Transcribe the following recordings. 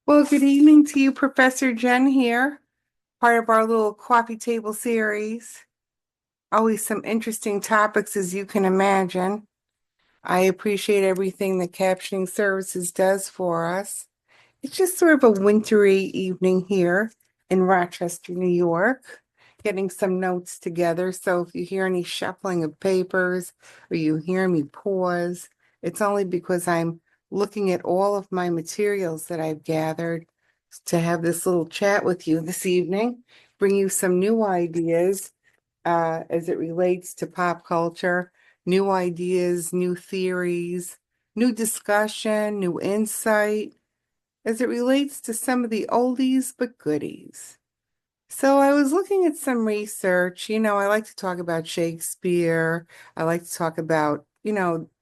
Well, good evening to you, Professor Jen here, part of our little coffee table series. Always some interesting topics, as you can imagine. I appreciate everything that Captioning Services does for us. It's just sort of a wintry evening here in Rochester, New York, getting some notes together. So if you hear any shuffling of papers or you hear me pause, it's only because I'm looking at all of my materials that I've gathered to have this little chat with you this evening, bring you some new ideas as it relates to pop culture, new ideas, new theories, new discussion, new insight as it relates to some of the oldies but goodies. So I was looking at some research. I like to talk about Shakespeare. I like to talk about,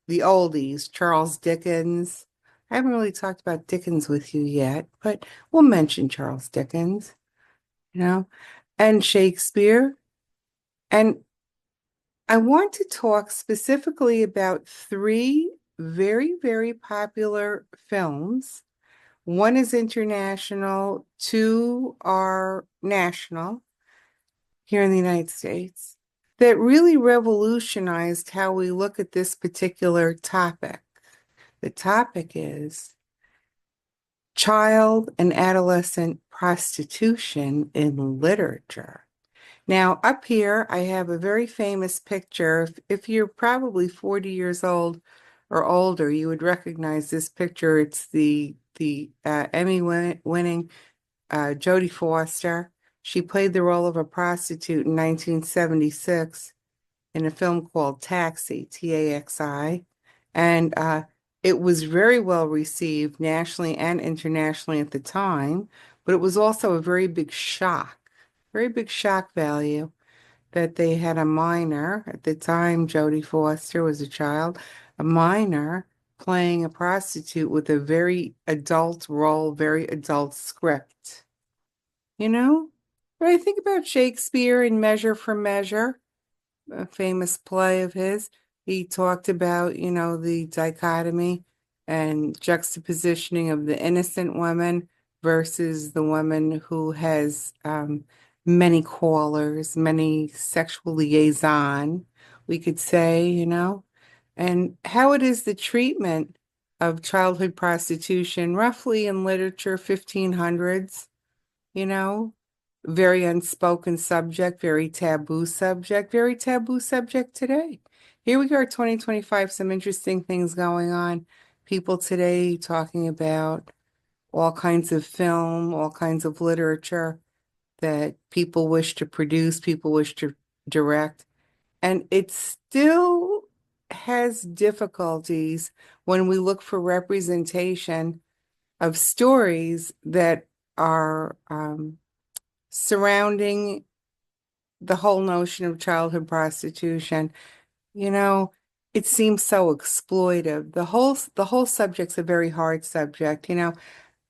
the oldies, Charles Dickens. I haven't really talked about Dickens with you yet, but we'll mention Charles Dickens, you know, and Shakespeare. And I want to talk specifically about three very, very popular films. One is international, two are national here in the United States that really revolutionized how we look at this particular topic. The topic is child and adolescent prostitution in literature. Now, up here, I have a very famous picture. If you're probably 40 years old or older, you would recognize this picture. It's the Emmy winning Jodie Foster. She played the role of a prostitute in 1976 in a film called Taxi, Taxi. And it was very well received nationally and internationally at the time, but it was also a very big shock value that they had a minor. At the time, Jodie Foster was a child, a minor playing a prostitute with a very adult role, very adult script. You know? But I think about Shakespeare in Measure for Measure, a famous play of his. He talked about, the dichotomy and juxtapositioning of the innocent woman versus the woman who has many callers, many sexual liaison, we could say, and how it is the treatment of childhood prostitution, roughly in literature, 1500s, you know, very unspoken subject, very taboo subject today. Here we are, 2025, some interesting things going on. People today talking about all kinds of film, all kinds of literature that people wish to produce, people wish to direct. And it still has difficulties when we look for representation of stories that are surrounding the whole notion of childhood prostitution. You know, it seems so exploitive. The whole subject's a very hard subject.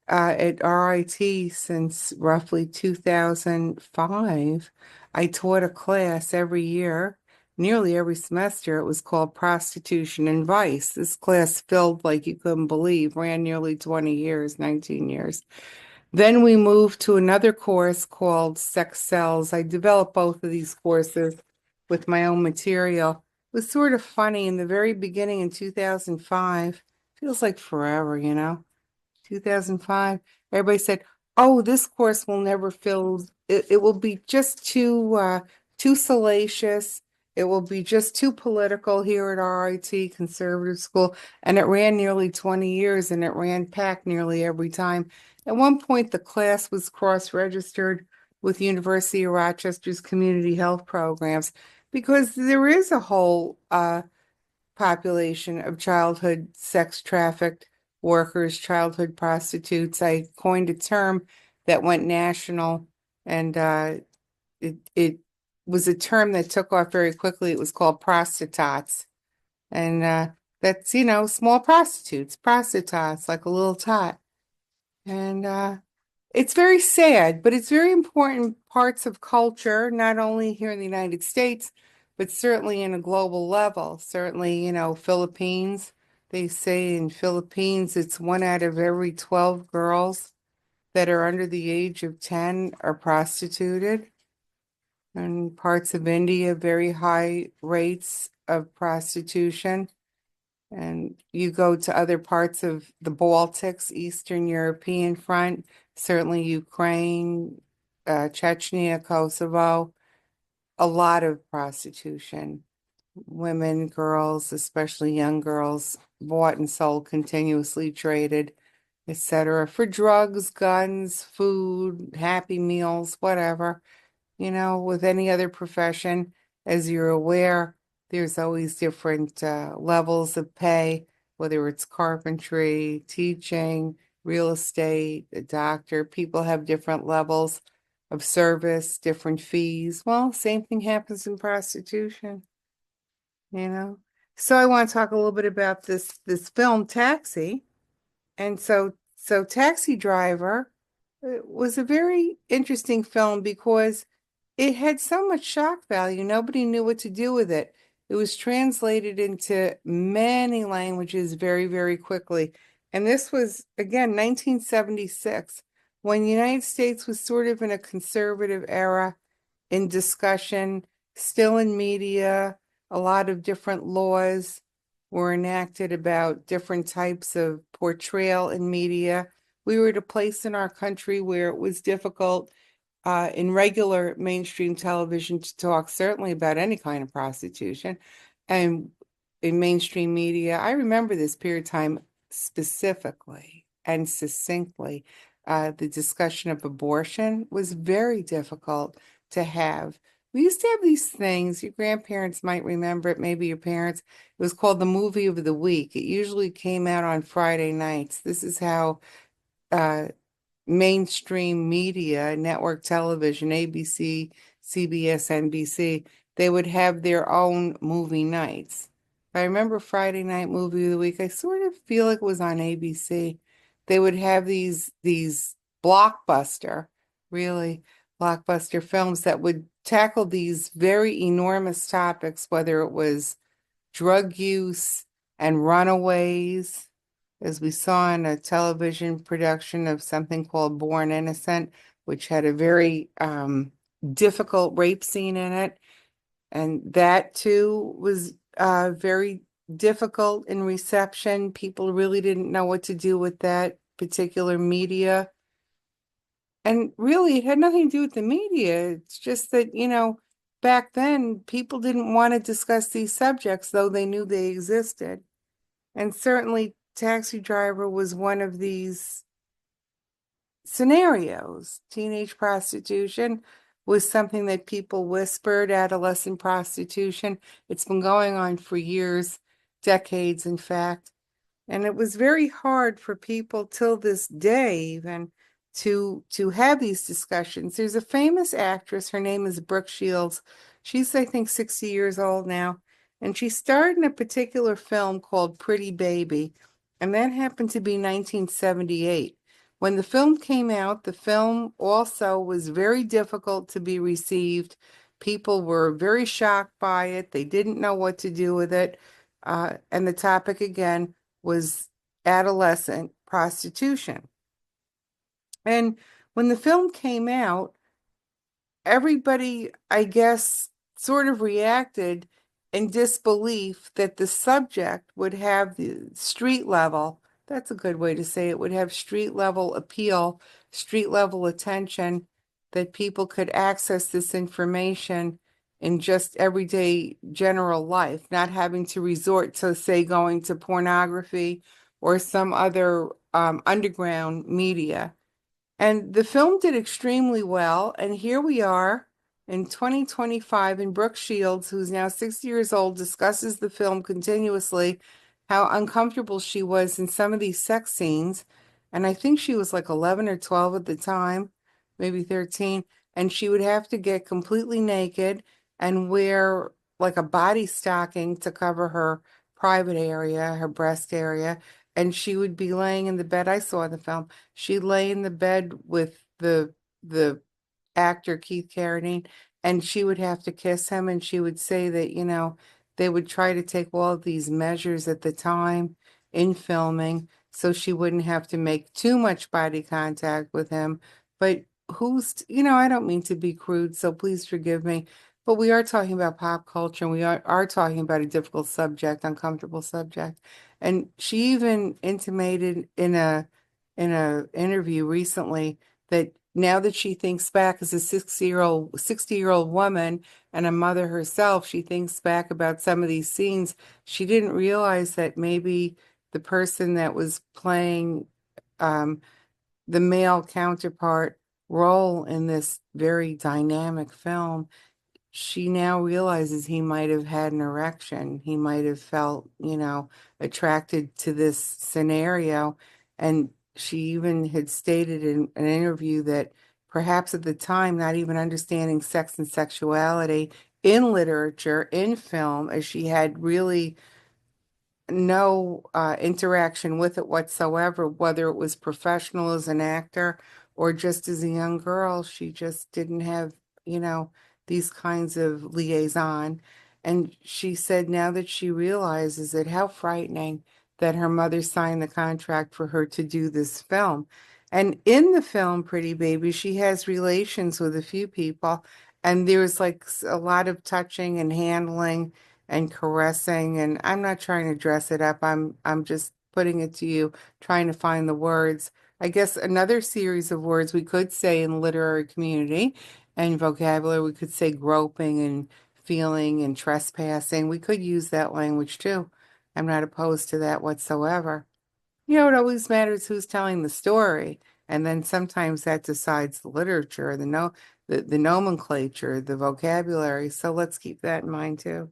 At RIT since roughly 2005, I taught a class every year, nearly every semester. It was called Prostitution and Vice. This class filled like you couldn't believe, ran nearly 20 years, 19 years. Then we moved to another course called Sex Cells. I developed both of these courses with my own material. It was sort of funny in the very beginning in 2005. Feels like forever, 2005. Everybody said, "Oh, this course will never fill. It will be just too salacious. It will be just too political here at RIT Conservative School." And it ran nearly 20 years and it ran packed nearly every time. At one point, the class was cross-registered with University of Rochester's community health programs because there is a whole population of childhood sex trafficked workers, childhood prostitutes. I coined a term that went national, and it was a term that took off very quickly. It was called prostitots, and that's small prostitutes, prostitots, like a little tot, and it's very sad, but it's very important parts of culture, not only here in the United States, but certainly in a global level. Certainly, Philippines, they say in Philippines it's one out of every 12 girls that are under the age of 10 are prostituted. In parts of India, very high rates of prostitution. And you go to other parts of the Baltics, Eastern European front, certainly Ukraine, Chechnya, Kosovo, a lot of prostitution. Women, girls, especially young girls, bought and sold, continuously traded, etc., for drugs, guns, food, happy meals, whatever. With any other profession, as you're aware, there's always different levels of pay, whether it's carpentry, teaching, real estate, a doctor. People have different levels of service, different fees. Well, same thing happens in prostitution, you know. So I want to talk a little bit about this film Taxi. And so Taxi Driver was a very interesting film because it had so much shock value. Nobody knew what to do with it. It was translated into many languages very, very quickly. And this was, again, 1976, when the United States was sort of in a conservative era in discussion, still in media. A lot of different laws were enacted about different types of portrayal in media. We were at a place in our country where it was difficult in regular mainstream television to talk certainly about any kind of prostitution. And in mainstream media, I remember this period of time specifically and succinctly. The discussion of abortion was very difficult to have. We used to have these things, your grandparents might remember it, maybe your parents. It was called the movie of the week. It usually came out on Friday nights. This is how uh, mainstream media, network television, ABC, CBS, NBC, they would have their own movie nights. I remember Friday Night Movie of the Week. I sort of feel like it was on ABC. They would have these blockbuster, really blockbuster films that would tackle these very enormous topics, whether it was drug use and runaways, as we saw in a television production of something called Born Innocent, which had a very difficult rape scene in it. And that too was very difficult in reception. People really didn't know what to do with that particular media. And really, it had nothing to do with the media. It's just that, back then, people didn't want to discuss these subjects, though they knew they existed. And certainly, Taxi Driver was one of these scenarios. Teenage prostitution was something that people whispered, adolescent prostitution. It's been going on for years, decades, in fact. And it was very hard for people till this day even to have these discussions. There's a famous actress, her name is Brooke Shields. She's, I think, 60 years old now. And she starred in a particular film called Pretty Baby. And that happened to be 1978. When the film came out, the film also was very difficult to be received. People were very shocked by it. They didn't know what to do with it. And the topic again was adolescent prostitution. And when the film came out, everybody, I guess, sort of reacted in disbelief that the subject would have the street level, that's a good way to say it, would have street level appeal, street level attention, that people could access this information in just everyday general life, not having to resort to, say, going to pornography or some other underground media. And the film did extremely well. And here we are in 2025, and Brooke Shields, who's now 60 years old, discusses the film continuously, how uncomfortable she was in some of these sex scenes. And I think she was like 11 or 12 at the time, maybe 13. And she would have to get completely naked and wear like a body stocking to cover her private area, her breast area. And she would be laying in the bed. I saw the film. She'd lay in the bed with the actor Keith Carradine, and she would have to kiss him, and she would say that, they would try to take all of these measures at the time in filming so she wouldn't have to make too much body contact with him. But I don't mean to be crude, so please forgive me. But we are talking about pop culture, and we are talking about a difficult subject, uncomfortable subject. And she even intimated in a interview recently that now that she thinks back as a 60-year old woman and a mother herself, she thinks back about some of these scenes. She didn't realize that maybe the person that was playing um, the male counterpart role in this very dynamic film, she now realizes he might have had an erection. He might have felt, attracted to this scenario. And she even had stated in an interview that perhaps at the time, not even understanding sex and sexuality in literature, in film, as she had really no interaction with it whatsoever, whether it was professional as an actor or just as a young girl. She just didn't have, you know, these kinds of liaison. And she said now that she realizes it, how frightening that her mother signed the contract for her to do this film. And in the film, Pretty Baby, she has relations with a few people, and there's like a lot of touching and handling and caressing, and I'm not trying to dress it up. I'm just putting it to you, trying to find the words. I guess another series of words we could say in the literary community and vocabulary, we could say groping and feeling and trespassing. We could use that language too. I'm not opposed to that whatsoever. It always matters who's telling the story, and then sometimes that decides the literature, the nomenclature, the vocabulary. So let's keep that in mind too.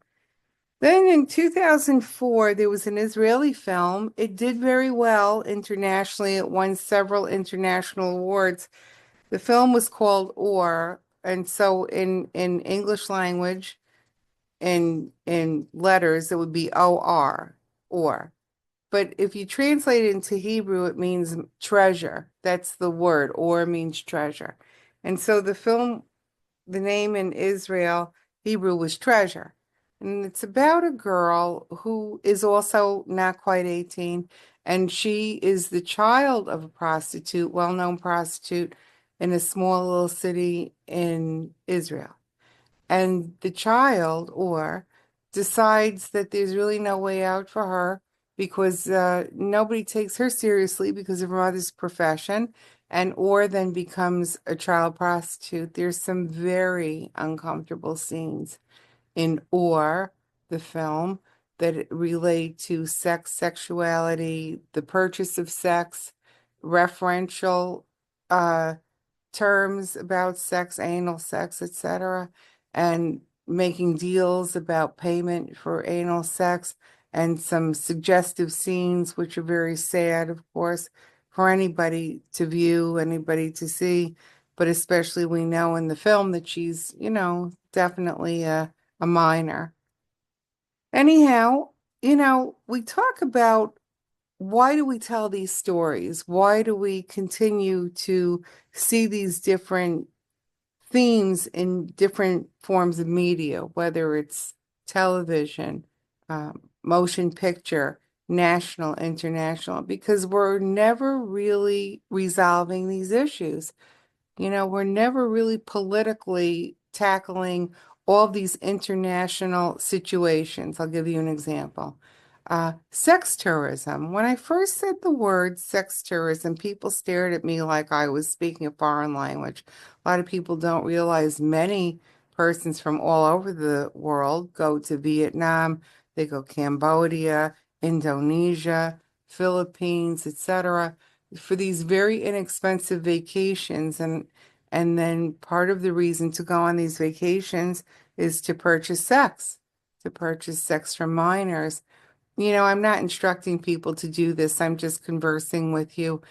Then in 2004, there was an Israeli film. It did very well internationally. It won several international awards. The film was called Or, and so in English language, in letters, it would be O-R, Or. But if you translate it into Hebrew, it means treasure. That's the word. Or means treasure. And so the name in Israel, Hebrew, was treasure. And it's about a girl who is also not quite 18, and she is the child of a prostitute, well-known prostitute in a small little city in Israel. And the child, or decides that there's really no way out for her because nobody takes her seriously because of her mother's profession, and or then becomes a child prostitute. There's some very uncomfortable scenes in Or, the film, that relate to sex, sexuality, the purchase of sex, referential uh, terms about sex, anal sex, etc., and making deals about payment for anal sex, and some suggestive scenes, which are very sad, of course, for anybody to view, anybody to see. But especially we know in the film that she's, definitely a minor. Anyhow, we talk about why do we tell these stories? Why do we continue to see these different themes in different forms of media, whether it's television, motion picture, national, international? Because we're never really resolving these issues. We're never really politically tackling all these international situations. I'll give you an example. Sex tourism. When I first said the word sex tourism, people stared at me like I was speaking a foreign language. A lot of people don't realize many persons from all over the world go to Vietnam, they go Cambodia, Indonesia, Philippines, etc., for these very inexpensive vacations, and then part of the reason to go on these vacations is to purchase sex from minors. I'm not instructing people to do this. I'm just conversing with you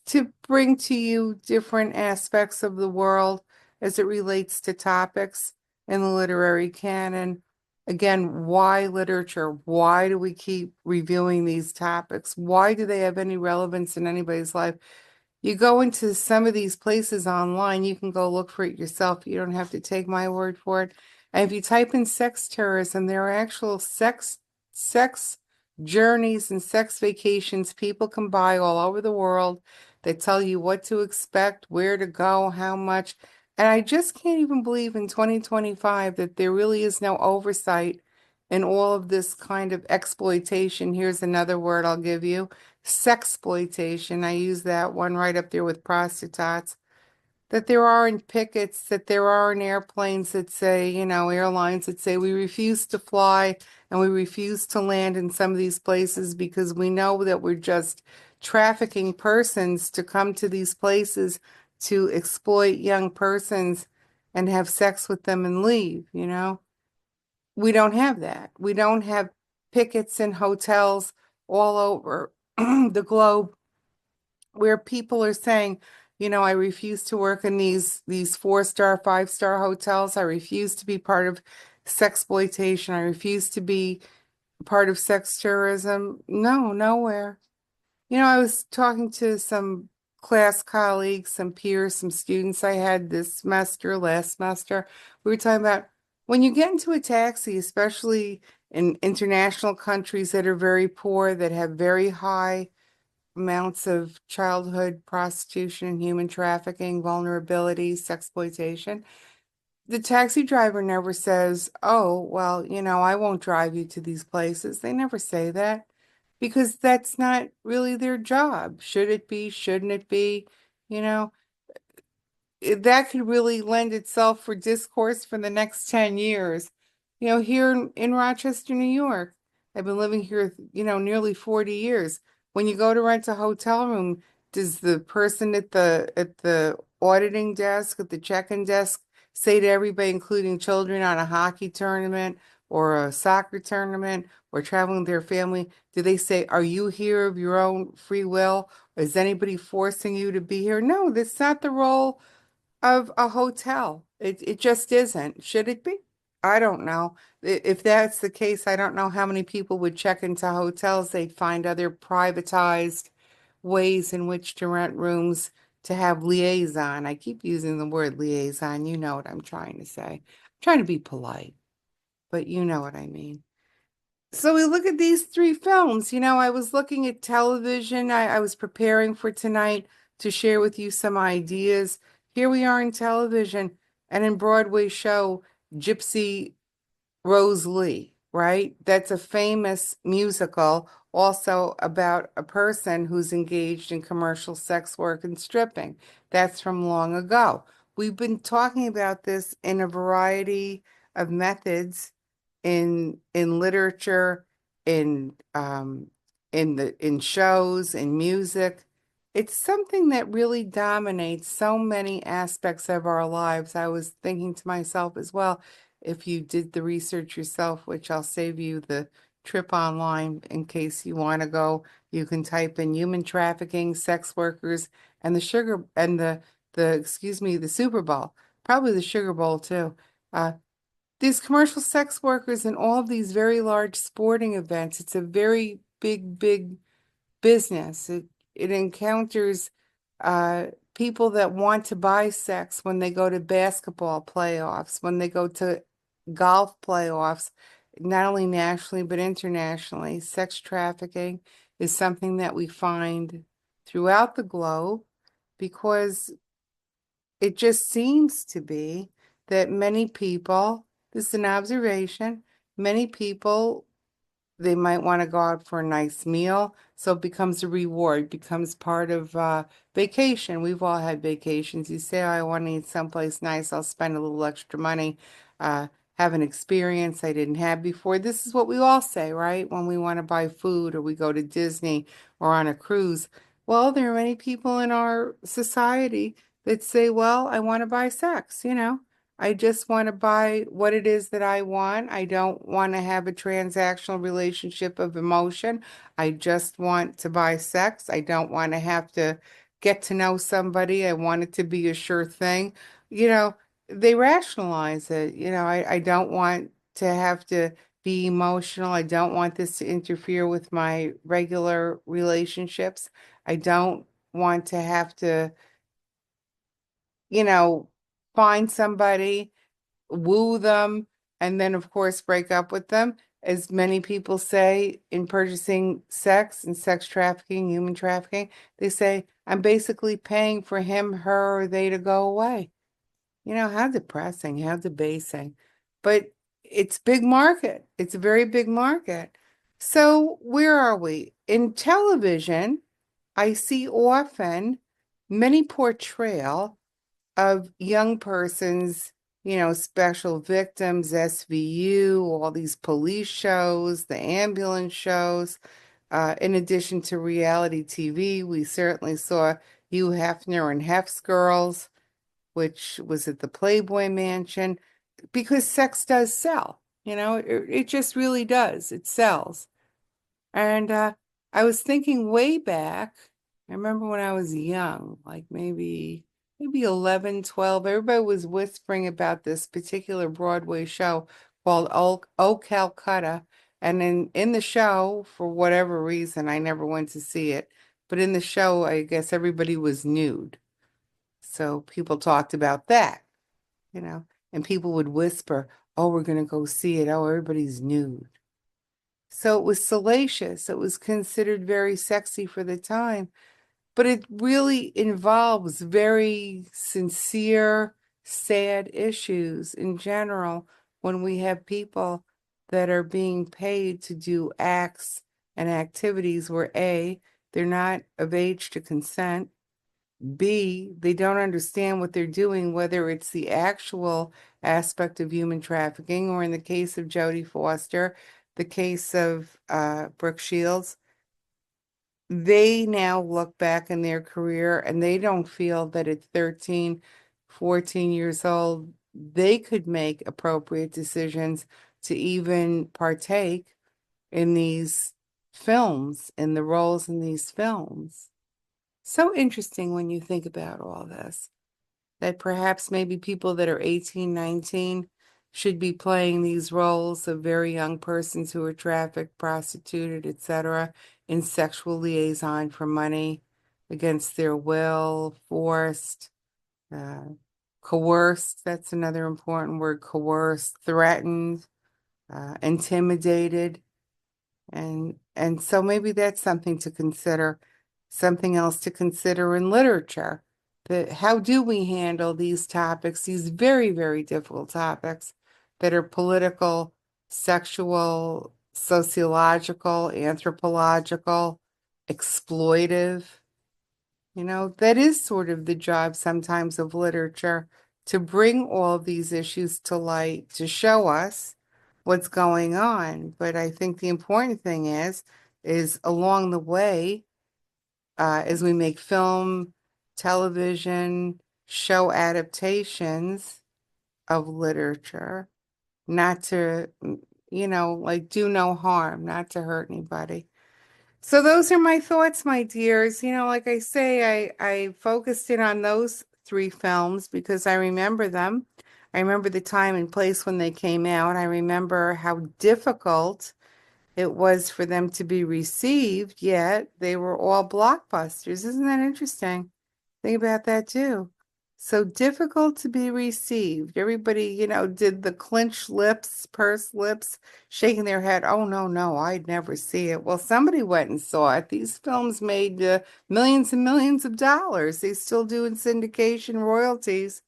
to bring to you different aspects of the world as it relates to topics in the literary canon. Again, why literature? Why do we keep reviewing these topics? Why do they have any relevance in anybody's life? You go into some of these places online, you can go look for it yourself. You don't have to take my word for it. And if you type in sex tourism, there are actual sex journeys and sex vacations people can buy all over the world. They tell you what to expect, where to go, how much. And I just can't even believe in 2025 that there really is no oversight in all of this kind of exploitation. Here's another word I'll give you, sexploitation. I use that one right up there with prostitots, that there aren't pickets, that there aren't airplanes that say, airlines that say we refuse to fly and we refuse to land in some of these places because we know that we're just trafficking persons to come to these places to exploit young persons and have sex with them and leave. We don't have that. We don't have pickets in hotels all over the globe where people are saying, I refuse to work in these four-star, five-star hotels. I refuse to be part of sexploitation. I refuse to be part of sex tourism. No, nowhere. I was talking to some class colleagues, some peers, some students I had this semester, last semester. We were talking about when you get into a taxi, especially in international countries that are very poor, that have very high amounts of childhood prostitution and human trafficking, vulnerability, sexploitation. The taxi driver never says, "Oh, well, I won't drive you to these places." They never say that because that's not really their job. Should it be? Shouldn't it be? You know, that could really lend itself for discourse for the next 10 years. Here in Rochester, New York, I've been living here, nearly 40 years. When you go to rent a hotel room, does the person at the auditing desk, at the check-in desk, say to everybody, including children on a hockey tournament or a soccer tournament or traveling with their family, do they say, "Are you here of your own free will? Is anybody forcing you to be here?" No, that's not the role of a hotel. It just isn't. Should it be? I don't know. If that's the case, I don't know how many people would check into hotels. They'd find other privatized ways in which to rent rooms to have liaison. I keep using the word liaison. You know what I'm trying to say. I'm trying to be polite, but you know what I mean. So we look at these three films. I was looking at television. I was preparing for tonight to share with you some ideas. Here we are in television and in Broadway show Gypsy Rose Lee, right? That's a famous musical also about a person who's engaged in commercial sex work and stripping. That's from long ago. We've been talking about this in a variety of methods in literature, in shows, in music. It's something that really dominates so many aspects of our lives. I was thinking to myself as well, if you did the research yourself, which I'll save you the trip online in case you want to go, you can type in human trafficking, sex workers, and the sugar and the excuse me, the Super Bowl, probably the Sugar Bowl too. Uh, these commercial sex workers and all of these very large sporting events, it's a very big, big business. It encounters uh, people that want to buy sex when they go to basketball playoffs, when they go to golf playoffs, not only nationally but internationally. Sex trafficking is something that we find throughout the globe because it just seems to be that many people, this is an observation, many people they might want to go out for a nice meal. So it becomes a reward, becomes part of vacation. We've all had vacations. You say, "Oh, I want to eat someplace nice. I'll spend a little extra money, uh, have an experience I didn't have before." This is what we all say, right? When we want to buy food or we go to Disney or on a cruise. Well, there are many people in our society that say, "Well, I want to buy sex. I just want to buy what it is that I want. I don't want to have a transactional relationship of emotion. I just want to buy sex. I don't want to have to get to know somebody. I want it to be a sure thing." You know, they rationalize it. I don't want to have to be emotional. I don't want this to interfere with my regular relationships. I don't want to have to, you know, find somebody, woo them, and then of course break up with them. as many people say in purchasing sex and sex trafficking, human trafficking, they say, I'm basically paying for him, her, or they to go away. How depressing, how debasing. But it's big market. It's a very big market. So where are we? In television, I see often many portrayal of young persons, special victims, SVU, all these police shows, the ambulance shows. In addition to reality TV, we certainly saw Hugh Hefner and Hef's Girls, which was at the Playboy Mansion, because sex does sell. It just really does. It sells. And I was thinking way back, I remember when I was young, like maybe 11, 12. Everybody was whispering about this particular Broadway show called Oh Calcutta. And in the show, for whatever reason, I never went to see it, but in the show, I guess everybody was nude. So people talked about that, you know, and people would whisper, oh, we're going to go see it. Oh, everybody's nude. So it was salacious. It was considered very sexy for the time, but it really involves very sincere, sad issues in general when we have people that are being paid to do acts and activities where A, they're not of age to consent. B, they don't understand what they're doing, whether it's the actual aspect of human trafficking, or in the case of Jodie Foster, the case of Brooke Shields. They now look back in their career and they don't feel that at 13, 14 years old, they could make appropriate decisions to even partake in these films, in the roles in these films. So interesting when you think about all this, that perhaps maybe people that are 18, 19 should be playing these roles of very young persons who are trafficked, prostituted, etc., in sexual liaison for money against their will, forced, uh, coerced. That's another important word, coerced, threatened, intimidated. And so maybe that's something to consider, something else to consider in literature. How do we handle these topics, these very, very difficult topics that are political, sexual, sociological, anthropological, exploitive? That is sort of the job sometimes of literature, to bring all of these issues to light, to show us what's going on. But I think the important thing is along the way, as we make film, television, show adaptations of literature, not to, like do no harm, not to hurt anybody. So those are my thoughts, my dears. Like I say, I focused in on those three films because I remember them. I remember the time and place when they came out. I remember how difficult it was for them to be received, yet they were all blockbusters. Isn't that interesting? Think about that too. So difficult to be received. Everybody, did the clenched lips, pursed lips, shaking their head. Oh, no, no, I'd never see it. Well, somebody went and saw it. These films made millions and millions of dollars. They still do in syndication royalties.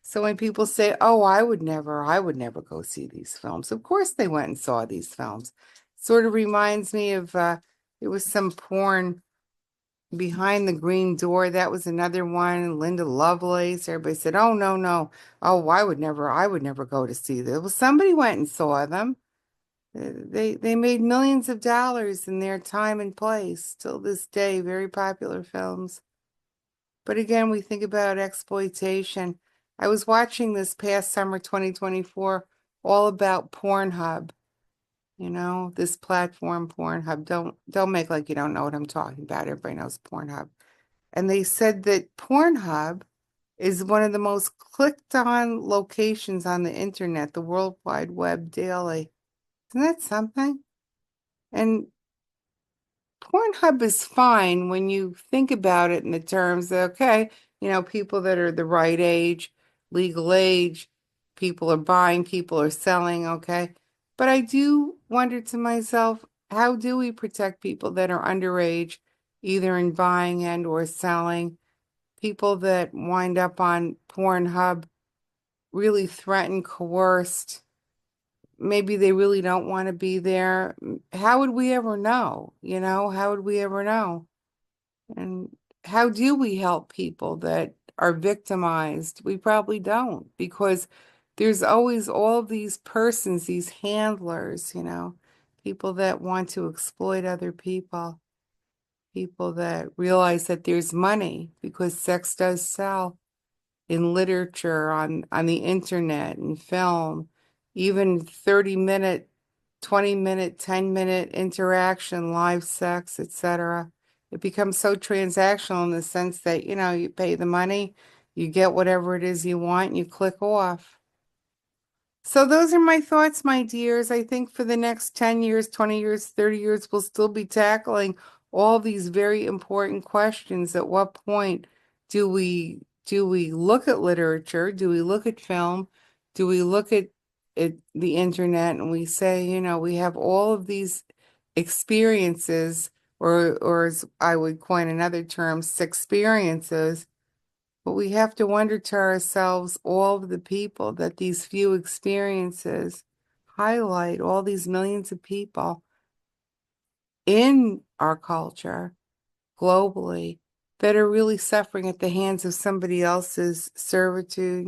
So when people say, "Oh, I would never go see these films," of course they went and saw these films. Sort of reminds me of it was some porn, Behind the Green Door. That was another one. Linda Lovelace. Everybody said, "Oh, no, no. Oh, I would never go to see this." Well, somebody went and saw them. They made millions of dollars in their time and place. Till this day, very popular films. But again, we think about exploitation. I was watching this past summer, 2024, all about Pornhub. This platform, Pornhub. Don't make like you don't know what I'm talking about. Everybody knows Pornhub. And they said that Pornhub is one of the most clicked on locations on the internet, the World Wide Web daily. Isn't that something? And Pornhub is fine when you think about it in the terms of, okay, people that are the right age, legal age, people are buying, people are selling, okay? But I do wonder to myself, how do we protect people that are underage, either in buying and or selling? People that wind up on Pornhub, really threatened, coerced. Maybe they really don't want to be there. How would we ever know? How would we ever know? And how do we help people that are victimized? We probably don't, because there's always all of these persons, these handlers, people that want to exploit other people, people that realize that there's money because sex does sell in literature, on the internet, and film, even 30-minute, 20-minute, 10-minute interaction, live sex, etc. It becomes so transactional in the sense that, you pay the money, you get whatever it is you want, and you click off. So those are my thoughts, my dears. I think for the next 10 years, 20 years, 30 years, we'll still be tackling all these very important questions. At what point do we look at literature? Do we look at film? Do we look at the internet and we say, we have all of these experiences, or as I would coin another term, experiences, but we have to wonder to ourselves, all of the people that these few experiences highlight, all these millions of people in our culture globally that are really suffering at the hands of somebody else's servitude,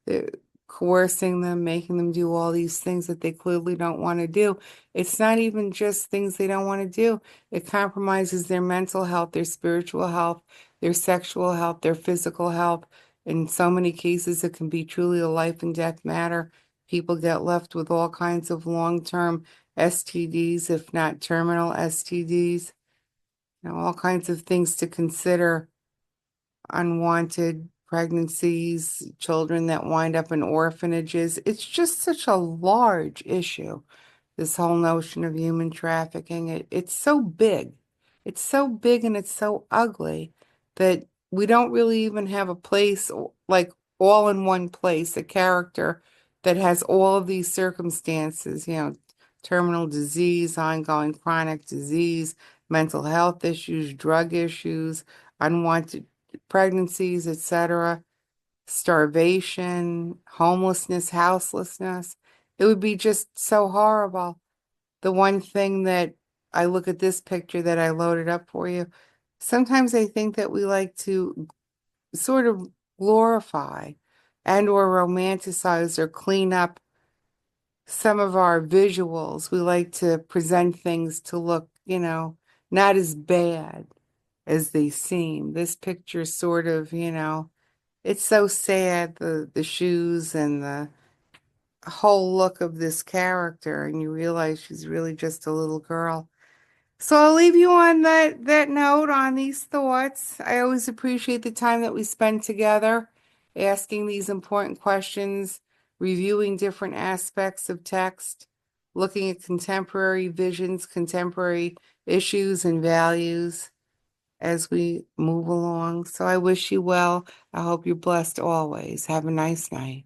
the- coercing them, making them do all these things that they clearly don't want to do. It's not even just things they don't want to do. It compromises their mental health, their spiritual health, their sexual health, their physical health. In so many cases, it can be truly a life and death matter. People get left with all kinds of long-term STDs, if not terminal STDs, all kinds of things to consider: unwanted pregnancies, children that wind up in orphanages. It's just such a large issue, this whole notion of human trafficking. It's so big. It's so big and it's so ugly that we don't really even have a place, like all in one place, a character that has all of these circumstances, terminal disease, ongoing chronic disease, mental health issues, drug issues, unwanted pregnancies, etc., starvation, homelessness, houselessness. It would be just so horrible. The one thing that I look at this picture that I loaded up for you, sometimes I think that we like to sort of glorify and or romanticize or clean up some of our visuals. We like to present things to look, not as bad as they seem. This picture sort of, it's so sad, the shoes and the whole look of this character, and you realize she's really just a little girl. So I'll leave you on that note, on these thoughts. I always appreciate the time that we spend together, asking these important questions, reviewing different aspects of text, looking at contemporary visions, contemporary issues and values as we move along. So I wish you well. I hope you're blessed always. Have a nice night.